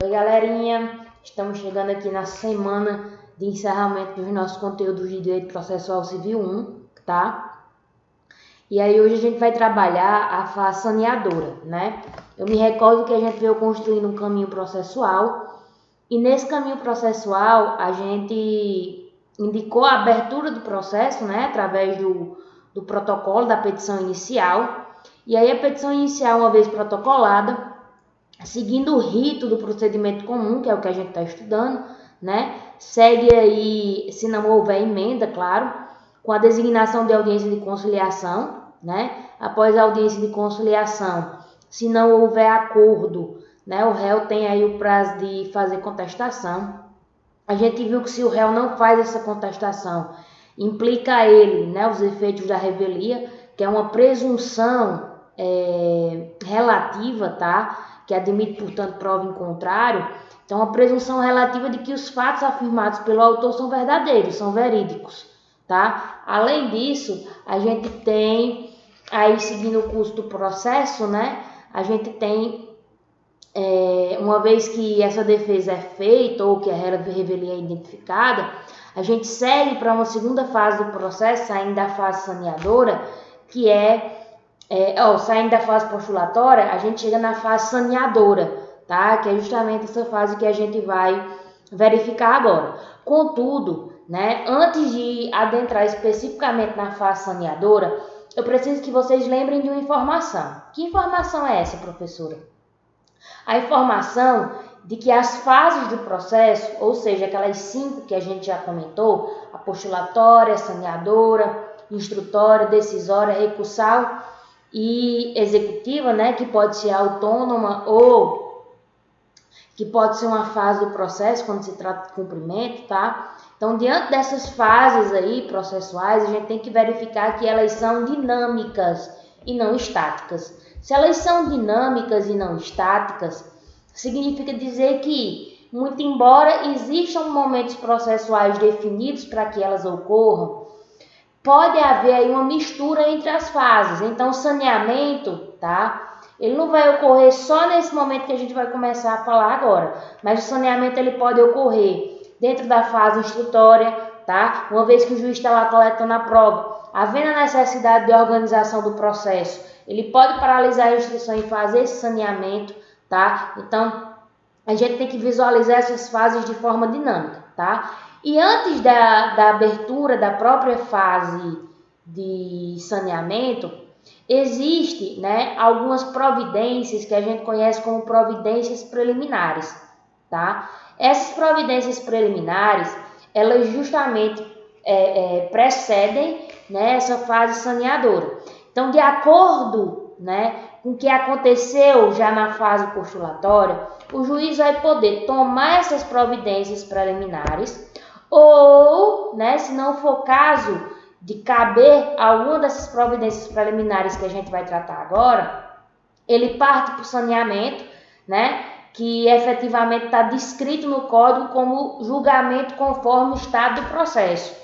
Oi, galerinha, estamos chegando aqui na semana de encerramento dos nossos conteúdos de Direito Processual Civil 1, tá? E aí hoje a gente vai trabalhar a fase saneadora, né? Eu me recordo que a gente veio construindo um caminho processual e nesse caminho processual a gente indicou a abertura do processo, né? Através do protocolo da petição inicial. E aí a petição inicial, uma vez protocolada, seguindo o rito do procedimento comum, que é o que a gente está estudando, né? Segue aí, se não houver emenda, claro, com a designação de audiência de conciliação, né? Após a audiência de conciliação, se não houver acordo, né? O réu tem aí o prazo de fazer contestação. A gente viu que se o réu não faz essa contestação, implica a ele, né, os efeitos da revelia, que é uma presunção relativa, tá? Que admite, portanto, prova em contrário. Então, uma presunção relativa de que os fatos afirmados pelo autor são verdadeiros, são verídicos, tá? Além disso, a gente tem, aí seguindo o curso do processo, né? A gente tem, uma vez que essa defesa é feita ou que a revelia é identificada, a gente segue para uma segunda fase do processo, saindo da fase saneadora, que saindo da fase postulatória, a gente chega na fase saneadora, tá? Que é justamente essa fase que a gente vai verificar agora. Contudo, né, antes de adentrar especificamente na fase saneadora, eu preciso que vocês lembrem de uma informação. Que informação é essa, professora? A informação de que as fases do processo, ou seja, aquelas 5 que a gente já comentou, a postulatória, saneadora, instrutória, decisória, recursal e executiva, né, que pode ser autônoma ou que pode ser uma fase do processo quando se trata de cumprimento, tá? Então, diante dessas fases aí processuais, a gente tem que verificar que elas são dinâmicas e não estáticas. Se elas são dinâmicas e não estáticas, significa dizer que, muito embora existam momentos processuais definidos para que elas ocorram, pode haver aí uma mistura entre as fases. Então, o saneamento, tá? Ele não vai ocorrer só nesse momento que a gente vai começar a falar agora, mas o saneamento ele pode ocorrer dentro da fase instrutória, tá? Uma vez que o juiz está lá coletando a prova, havendo a necessidade de organização do processo, ele pode paralisar a instrução e fazer esse saneamento, tá? Então, a gente tem que visualizar essas fases de forma dinâmica, tá? E antes da abertura da própria fase de saneamento, existe, né, algumas providências que a gente conhece como providências preliminares, tá? Essas providências preliminares, elas justamente precedem, né, essa fase saneadora. Então, de acordo, né, com o que aconteceu já na fase postulatória, o juiz vai poder tomar essas providências preliminares ou, né, se não for caso de caber alguma dessas providências preliminares que a gente vai tratar agora, ele parte para o saneamento, né, que efetivamente está descrito no código como julgamento conforme o estado do processo.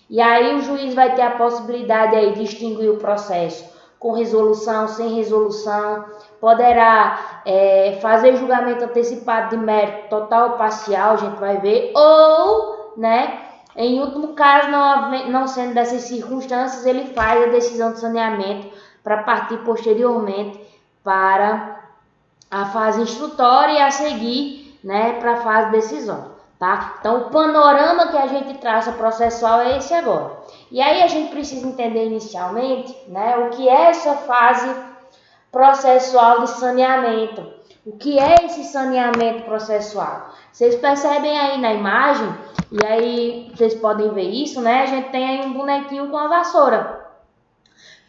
E aí o juiz vai ter a possibilidade aí de extinguir o processo com resolução, sem resolução, poderá fazer julgamento antecipado de mérito total ou parcial, a gente vai ver, ou, né, em último caso, não sendo dessas circunstâncias, ele faz a decisão de saneamento para partir posteriormente para a fase instrutória e a seguir, né, para a fase decisória. Tá? Então, o panorama que a gente traça processual é esse agora. E aí a gente precisa entender inicialmente, né, o que é essa fase processual de saneamento. O que é esse saneamento processual? Vocês percebem aí na imagem, e aí vocês podem ver isso, né? A gente tem aí um bonequinho com a vassoura.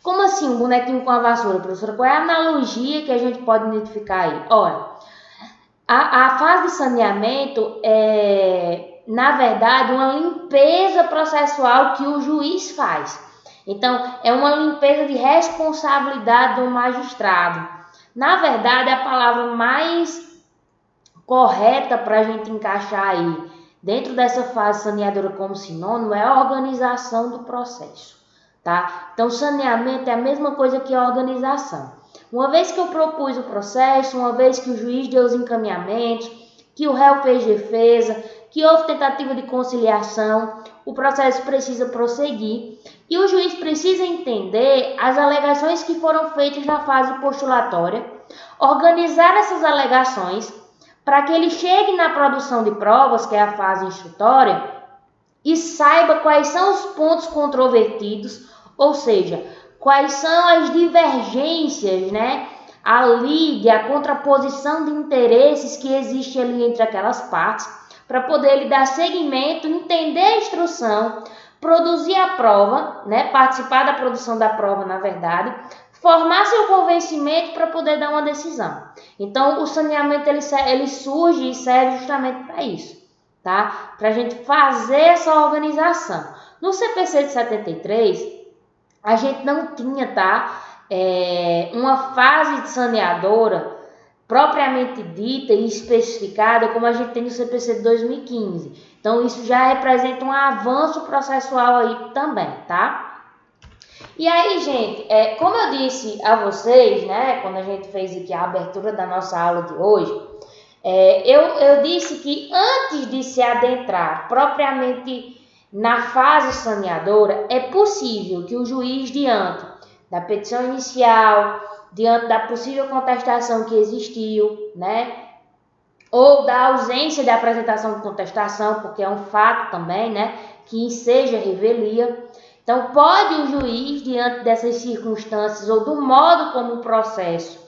Como assim um bonequinho com a vassoura, professora? Qual é a analogia que a gente pode identificar aí? Olha, a fase de saneamento é, na verdade, uma limpeza processual que o juiz faz. Então, é uma limpeza de responsabilidade do magistrado. Na verdade, a palavra mais correta para a gente encaixar aí, dentro dessa fase saneadora como sinônimo, é a organização do processo. Tá? Então, saneamento é a mesma coisa que a organização. Uma vez que eu propus o processo, uma vez que o juiz deu os encaminhamentos, que o réu fez defesa, que houve tentativa de conciliação, o processo precisa prosseguir e o juiz precisa entender as alegações que foram feitas na fase postulatória, organizar essas alegações para que ele chegue na produção de provas, que é a fase instrutória, e saiba quais são os pontos controvertidos, ou seja, quais são as divergências, né, a liga, a contraposição de interesses que existe ali entre aquelas partes, para poder ele dar seguimento, entender a instrução, produzir a prova, né, participar da produção da prova, na verdade, formar seu convencimento para poder dar uma decisão. Então, o saneamento ele surge e serve justamente para isso, tá? Para a gente fazer essa organização. No CPC de 73, a gente não tinha, tá? Uma fase de saneadora propriamente dita e especificada como a gente tem no CPC de 2015. Então, isso já representa um avanço processual aí também, tá? E aí, gente, como eu disse a vocês, né, quando a gente fez aqui a abertura da nossa aula de hoje, eu disse que antes de se adentrar propriamente na fase saneadora, é possível que o juiz, diante da petição inicial, diante da possível contestação que existiu, né, ou da ausência de apresentação de contestação, porque é um fato também, né, que enseja revelia. Então, pode o juiz, diante dessas circunstâncias ou do modo como o processo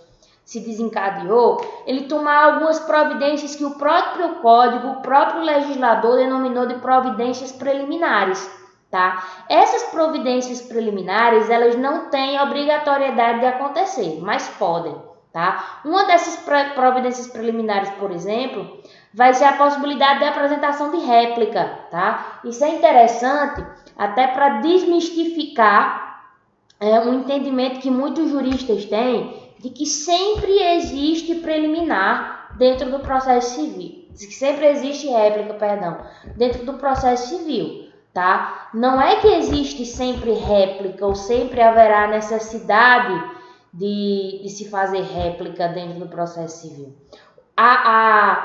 se desencadeou, ele tomar algumas providências que o próprio código, o próprio legislador denominou de providências preliminares, tá? Essas providências preliminares, elas não têm obrigatoriedade de acontecer, mas podem, tá? Uma dessas providências preliminares, por exemplo, vai ser a possibilidade de apresentação de réplica, tá? Isso é interessante até para desmistificar um entendimento que muitos juristas têm de que sempre existe preliminar dentro do processo civil, de que sempre existe réplica, dentro do processo civil, tá? Não é que existe sempre réplica ou sempre haverá necessidade de se fazer réplica dentro do processo civil.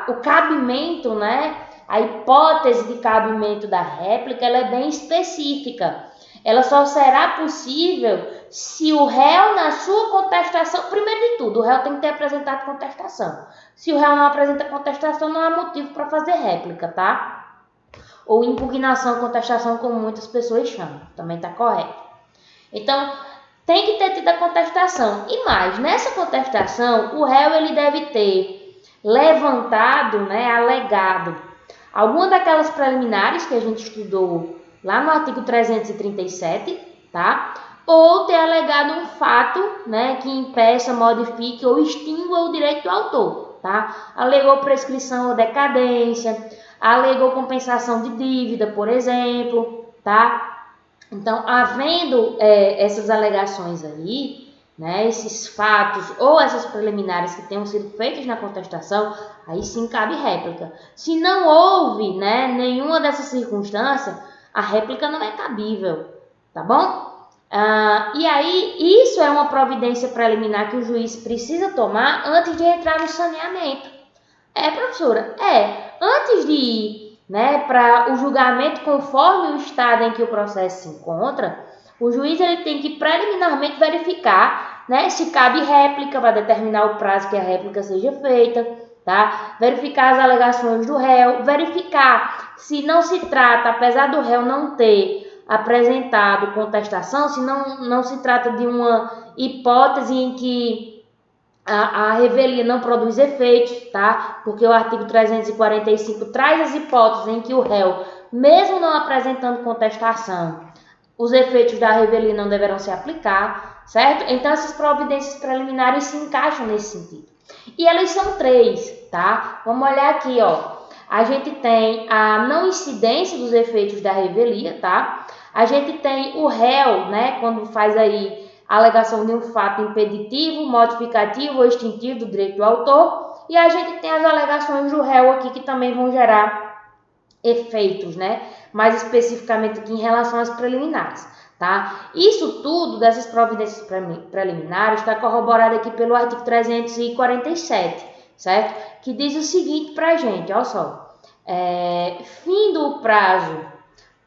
O cabimento, né? A hipótese de cabimento da réplica, ela é bem específica. Ela só será possível se o réu, na sua contestação, primeiro de tudo, o réu tem que ter apresentado contestação. Se o réu não apresenta contestação, não há motivo para fazer réplica, tá? Ou impugnação, contestação, como muitas pessoas chamam. Também está correto. Então, tem que ter tido a contestação. E mais, nessa contestação, o réu ele deve ter levantado, né, alegado alguma daquelas preliminares que a gente estudou lá no artigo 337, tá? Ou ter alegado um fato, né, que impeça, modifique ou extingua o direito do autor, tá? Alegou prescrição ou decadência, alegou compensação de dívida, por exemplo, tá? Então, havendo essas alegações aí, né, esses fatos ou essas preliminares que tenham sido feitas na contestação, aí sim cabe réplica. Se não houve, né, nenhuma dessas circunstâncias, a réplica não é cabível, tá bom? E aí, isso é uma providência preliminar que o juiz precisa tomar antes de entrar no saneamento. Professora? Antes de ir, né, para o julgamento conforme o estado em que o processo se encontra, o juiz ele tem que preliminarmente verificar, né, se cabe réplica para determinar o prazo que a réplica seja feita, tá? Verificar as alegações do réu, verificar se não se trata, apesar do réu não ter apresentado contestação, se não se trata de uma hipótese em que a revelia não produz efeitos, tá? Porque o artigo 345 traz as hipóteses em que o réu, mesmo não apresentando contestação, os efeitos da revelia não deverão se aplicar, certo? Então, essas providências preliminares se encaixam nesse sentido. E elas são 3, tá? Vamos olhar aqui, ó. A gente tem a não incidência dos efeitos da revelia, tá? A gente tem o réu, né? Quando faz aí a alegação de um fato impeditivo, modificativo ou extintivo do direito do autor. E a gente tem as alegações do réu aqui que também vão gerar efeitos, né? Mais especificamente aqui em relação às preliminares, tá? Isso tudo dessas providências preliminares está corroborado aqui pelo artigo 347, certo? Que diz o seguinte para a gente, olha só, fim do prazo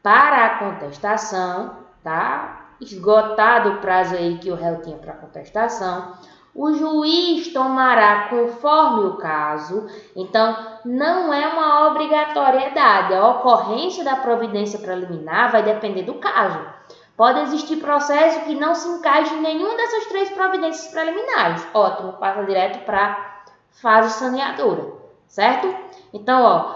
para a contestação, tá? Esgotado o prazo aí que o réu tinha para contestação, o juiz tomará conforme o caso. Então, não é uma obrigatoriedade. A ocorrência da providência preliminar vai depender do caso. Pode existir processo que não se encaixe em nenhuma dessas 3 providências preliminares. Ótimo, passa direto para a fase saneadora, certo? Então,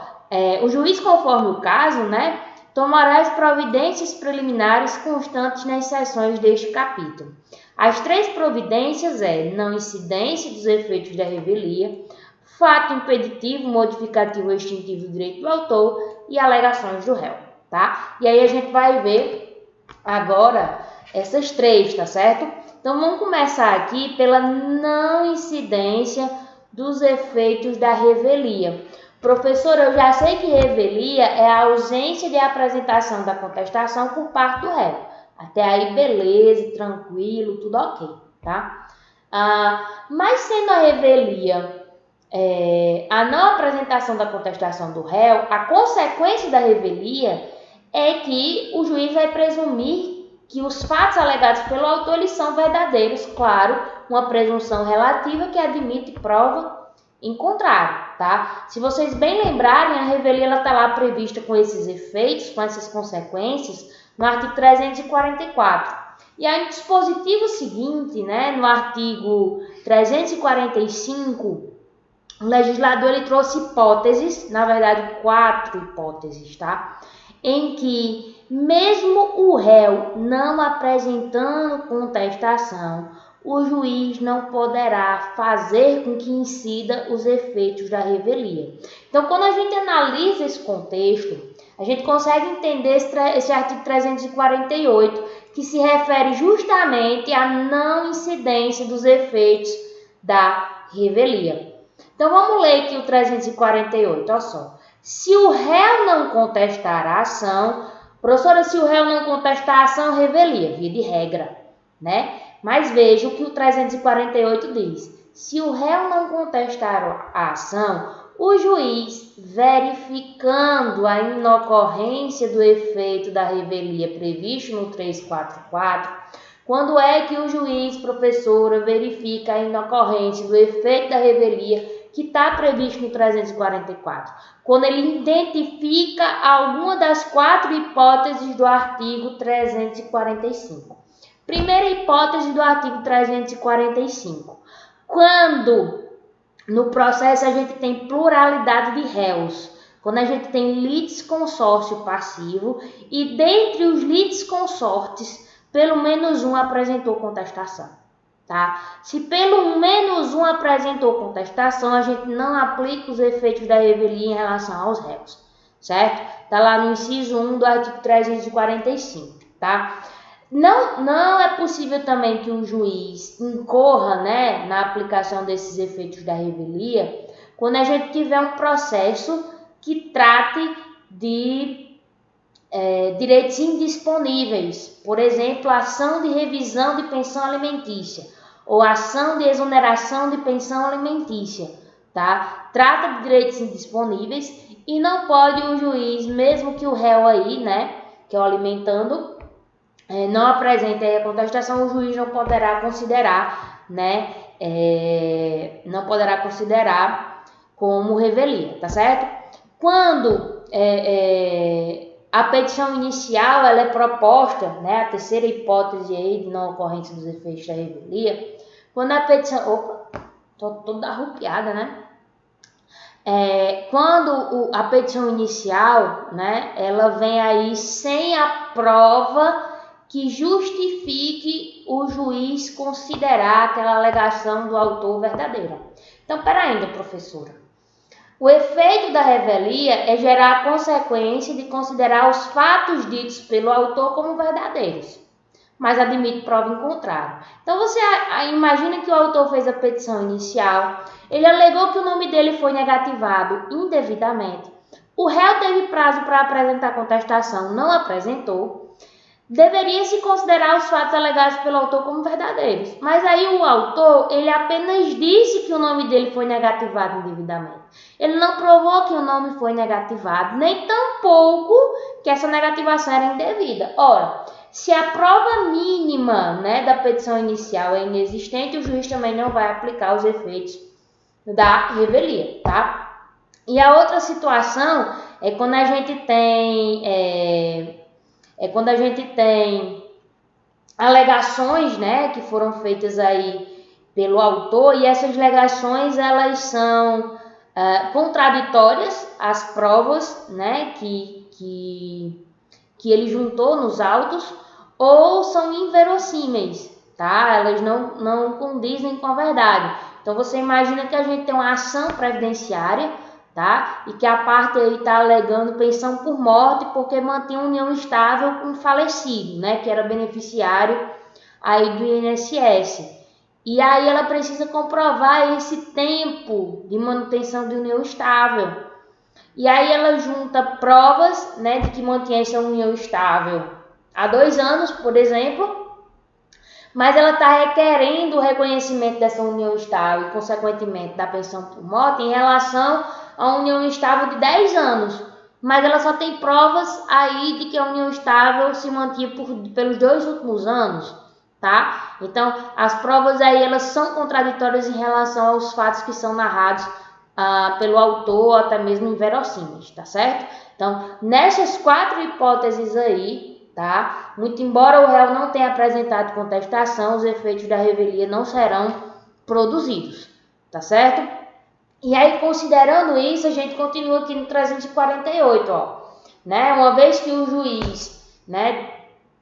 o juiz, conforme o caso, né, tomará as providências preliminares constantes nas seções deste capítulo. As 3 providências não incidência dos efeitos da revelia, fato impeditivo, modificativo ou extintivo do direito do autor e alegações do réu, tá? E aí a gente vai ver agora essas 3, tá certo? Então vamos começar aqui pela não incidência dos efeitos da revelia. Professor, eu já sei que revelia é a ausência de apresentação da contestação por parte do réu. Até aí, beleza, tranquilo, tudo ok, tá? Mas sendo a revelia a não apresentação da contestação do réu, a consequência da revelia é que o juiz vai presumir que os fatos alegados pelo autor eles são verdadeiros, claro, uma presunção relativa que admite prova em contrário, tá? Se vocês bem lembrarem, a revelia está lá prevista com esses efeitos, com essas consequências, no artigo 344. E aí, no dispositivo seguinte, né, no artigo 345, o legislador ele trouxe hipóteses, na verdade 4 hipóteses, tá? Em que, mesmo o réu não apresentando contestação, o juiz não poderá fazer com que incida os efeitos da revelia. Então, quando a gente analisa esse contexto, a gente consegue entender esse artigo 348, que se refere justamente à não incidência dos efeitos da revelia. Então, vamos ler aqui o 348, olha só. Se o réu não contestar a ação, professora, se o réu não contestar a ação, revelia, via de regra, né? Mas veja o que o 348 diz. Se o réu não contestar a ação, o juiz, verificando a inocorrência do efeito da revelia previsto no 344, quando é que o juiz, professora, verifica a inocorrência do efeito da revelia que está previsto no 344? Quando ele identifica alguma das 4 hipóteses do artigo 345. Primeira hipótese do artigo 345. Quando no processo a gente tem pluralidade de réus, quando a gente tem litisconsórcio passivo e dentre os litisconsortes, pelo menos um apresentou contestação, tá? Se pelo menos um apresentou contestação, a gente não aplica os efeitos da revelia em relação aos réus, certo? Tá lá no inciso 1 do artigo 345, tá? Não é possível também que o juiz incorra, né, na aplicação desses efeitos da revelia quando a gente tiver um processo que trate de direitos indisponíveis, por exemplo, ação de revisão de pensão alimentícia ou ação de exoneração de pensão alimentícia, tá? Trata de direitos indisponíveis e não pode o juiz, mesmo que o réu aí, né, que é o alimentando, não apresente a contestação, o juiz não poderá considerar, né, não poderá considerar como revelia, tá certo? Quando a petição inicial ela é proposta, né, a terceira hipótese aí de não ocorrência dos efeitos da revelia, quando a petição... Opa, tô toda arrupiada, né? Quando a petição inicial, né, ela vem aí sem a prova que justifique o juiz considerar aquela alegação do autor verdadeira. Então, peraí, professora. O efeito da revelia é gerar a consequência de considerar os fatos ditos pelo autor como verdadeiros, mas admite prova em contrário. Então, você imagina que o autor fez a petição inicial, ele alegou que o nome dele foi negativado indevidamente, o réu teve prazo para apresentar contestação, não apresentou. deveria se considerar os fatos alegados pelo autor como verdadeiros. Mas aí o autor, ele apenas disse que o nome dele foi negativado indevidamente. Ele não provou que o nome foi negativado, nem tampouco que essa negativação era indevida. Ora, se a prova mínima, né, da petição inicial é inexistente, o juiz também não vai aplicar os efeitos da revelia, tá? E a outra situação é quando a gente tem alegações, né, que foram feitas aí pelo autor, e essas alegações elas são contraditórias às provas, né, que ele juntou nos autos, ou são inverossímeis, tá? Elas não condizem com a verdade. Então você imagina que a gente tem uma ação previdenciária, tá? E que a parte aí está alegando pensão por morte porque mantinha união estável com o falecido, né? Que era beneficiário aí do INSS. E aí ela precisa comprovar esse tempo de manutenção de união estável. E aí ela junta provas, né, de que mantinha essa união estável há 2 anos, por exemplo, mas ela está requerendo o reconhecimento dessa união estável e, consequentemente, da pensão por morte em relação à união estável de 10 anos. Mas ela só tem provas aí de que a união estável se mantinha pelos 2 últimos anos, tá? Então, as provas aí elas são contraditórias em relação aos fatos que são narrados pelo autor, ou até mesmo inverossímeis, tá certo? Então, nessas 4 hipóteses aí, tá? Muito embora o réu não tenha apresentado contestação, os efeitos da revelia não serão produzidos, tá certo? E aí, considerando isso, a gente continua aqui no 348, ó, né? Uma vez que o juiz, né,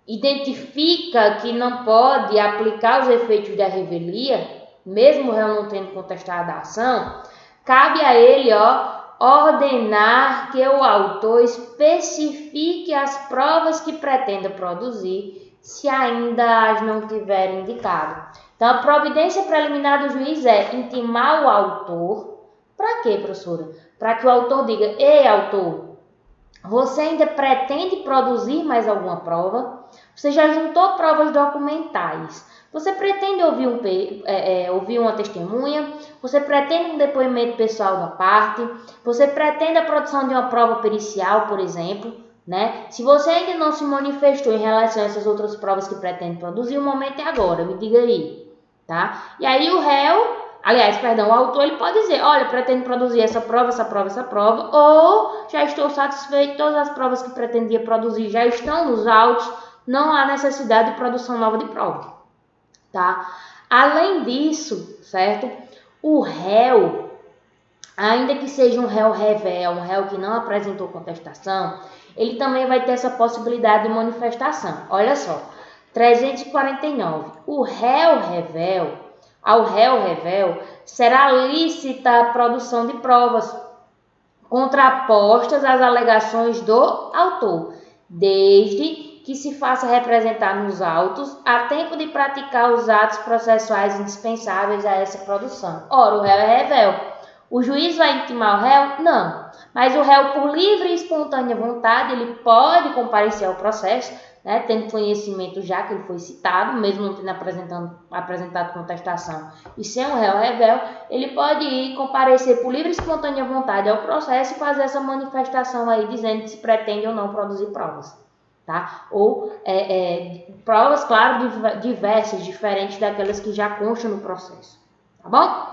identifica que não pode aplicar os efeitos da revelia, mesmo o réu não tendo contestado a ação, cabe a ele, ó, ordenar que o autor especifique as provas que pretenda produzir, se ainda as não tiver indicado. Então, a providência preliminar do juiz é intimar o autor. Para quê, professora? Para que o autor diga: ei, autor, você ainda pretende produzir mais alguma prova? Você já juntou provas documentais. Você pretende ouvir uma testemunha? Você pretende um depoimento pessoal da parte? Você pretende a produção de uma prova pericial, por exemplo? Né? Se você ainda não se manifestou em relação a essas outras provas que pretende produzir, o momento é agora, me diga aí. Tá? E aí o autor ele pode dizer: olha, pretendo produzir essa prova, ou já estou satisfeito, todas as provas que pretendia produzir já estão nos autos, não há necessidade de produção nova de prova. Tá? Além disso, certo? O réu, ainda que seja um réu revel, um réu que não apresentou contestação, ele também vai ter essa possibilidade de manifestação. Olha só, 349. Ao réu revel, será lícita a produção de provas contrapostas às alegações do autor, desde que se faça representar nos autos a tempo de praticar os atos processuais indispensáveis a essa produção. Ora, o réu é revel. O juiz vai intimar o réu? Não. Mas o réu, por livre e espontânea vontade, ele pode comparecer ao processo, né, tendo conhecimento já que ele foi citado, mesmo não tendo apresentado contestação. E sem o réu revel, ele pode ir comparecer por livre e espontânea vontade ao processo e fazer essa manifestação aí, dizendo se pretende ou não produzir provas. Tá? Ou provas, claro, diversas, diferentes daquelas que já constam no processo. Tá bom?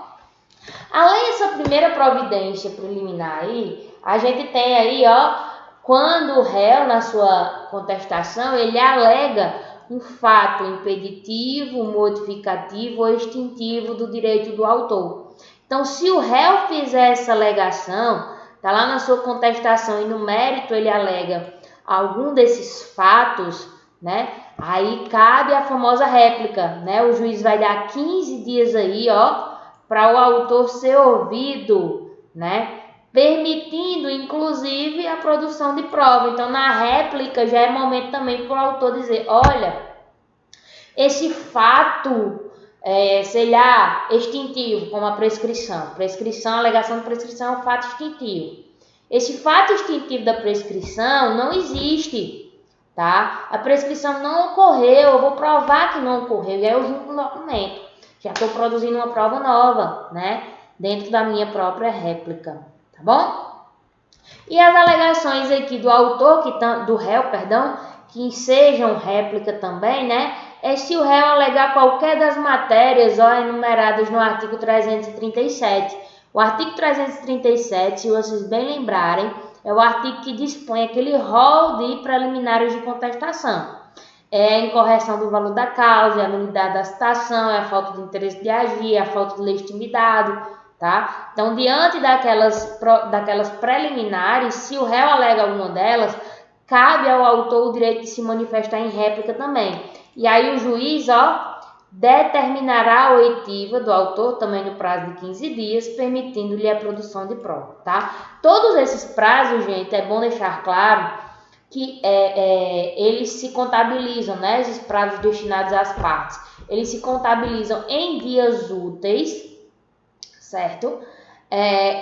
Além dessa primeira providência preliminar aí, a gente tem aí, ó, quando o réu, na sua contestação, ele alega um fato impeditivo, modificativo ou extintivo do direito do autor. Então, se o réu fizer essa alegação, tá lá na sua contestação e no mérito ele alega algum desses fatos, né? Aí cabe a famosa réplica, né? O juiz vai dar 15 dias aí, ó, para o autor ser ouvido, né? Permitindo, inclusive, a produção de prova. Então, na réplica já é momento também para o autor dizer: olha, esse fato, extintivo, como a prescrição. Alegação de prescrição é um fato extintivo. Esse fato extintivo da prescrição não existe, tá? A prescrição não ocorreu, eu vou provar que não ocorreu, e aí eu junto um documento. Já estou produzindo uma prova nova, né? Dentro da minha própria réplica, tá bom? E as alegações aqui do autor, do réu, perdão, que sejam réplica também, né? É se o réu alegar qualquer das matérias enumeradas no artigo 337. O artigo 337, se vocês bem lembrarem, é o artigo que dispõe aquele rol de preliminares de contestação. É a incorreção do valor da causa, é a nulidade da citação, é a falta de interesse de agir, é a falta de legitimidade, tá? Então, diante daquelas preliminares, se o réu alega alguma delas, cabe ao autor o direito de se manifestar em réplica também. E aí o juiz, determinará a oitiva do autor também no prazo de 15 dias, permitindo-lhe a produção de prova, tá? Todos esses prazos, gente, é bom deixar claro que eles se contabilizam, né? Esses prazos destinados às partes, eles se contabilizam em dias úteis, certo?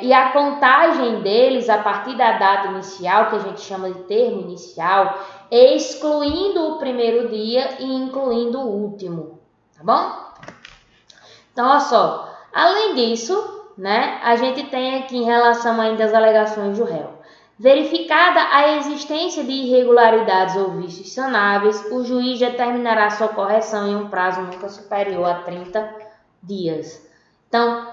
E a contagem deles a partir da data inicial, que a gente chama de termo inicial, excluindo o primeiro dia e incluindo o último, tá bom? Então, olha só, além disso, né, a gente tem aqui em relação ainda às alegações do réu. Verificada a existência de irregularidades ou vícios sanáveis, o juiz determinará sua correção em um prazo nunca superior a 30 dias. Então,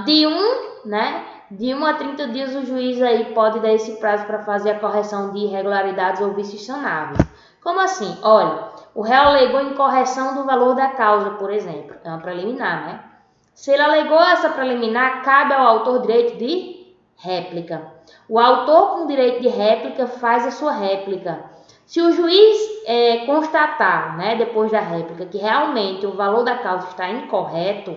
de 1 a 30 dias o juiz aí pode dar esse prazo para fazer a correção de irregularidades ou vícios sanáveis. Como assim? Olha, o réu alegou incorreção do valor da causa, por exemplo. É uma preliminar, né? Se ele alegou essa preliminar, cabe ao autor direito de réplica. O autor com direito de réplica faz a sua réplica. Se o juiz constatar, né, depois da réplica, que realmente o valor da causa está incorreto,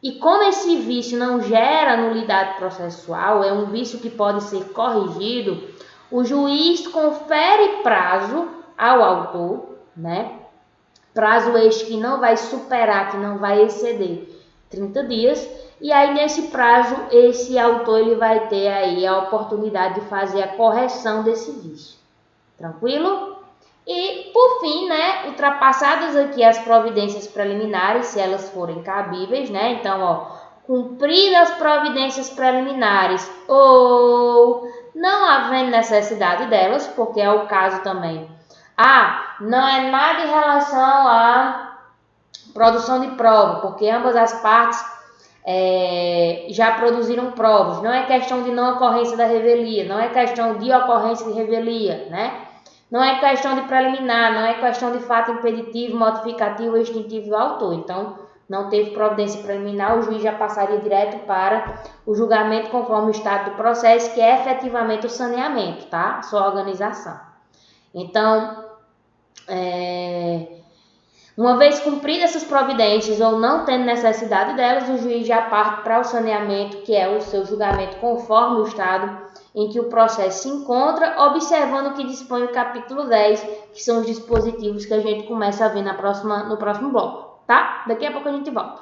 e como esse vício não gera nulidade processual, é um vício que pode ser corrigido, o juiz confere prazo ao autor, né? Prazo este que não vai superar, que não vai exceder 30 dias, e aí nesse prazo esse autor ele vai ter aí a oportunidade de fazer a correção desse vício. Tranquilo? E, por fim, né, ultrapassadas aqui as providências preliminares, se elas forem cabíveis, né? Então, cumpridas as providências preliminares ou não havendo necessidade delas, porque é o caso também. Não é nada em relação à produção de prova, porque ambas as partes já produziram provas. Não é questão de não ocorrência da revelia, não é questão de ocorrência de revelia, né? Não é questão de preliminar, não é questão de fato impeditivo, modificativo ou extintivo do autor. Então, não teve providência preliminar, o juiz já passaria direto para o julgamento conforme o estado do processo, que é efetivamente o saneamento, tá? Sua organização. Então, uma vez cumpridas essas providências ou não tendo necessidade delas, o juiz já parte para o saneamento, que é o seu julgamento conforme o estado em que o processo se encontra, observando o que dispõe o capítulo 10, que são os dispositivos que a gente começa a ver no próximo bloco, tá? Daqui a pouco a gente volta.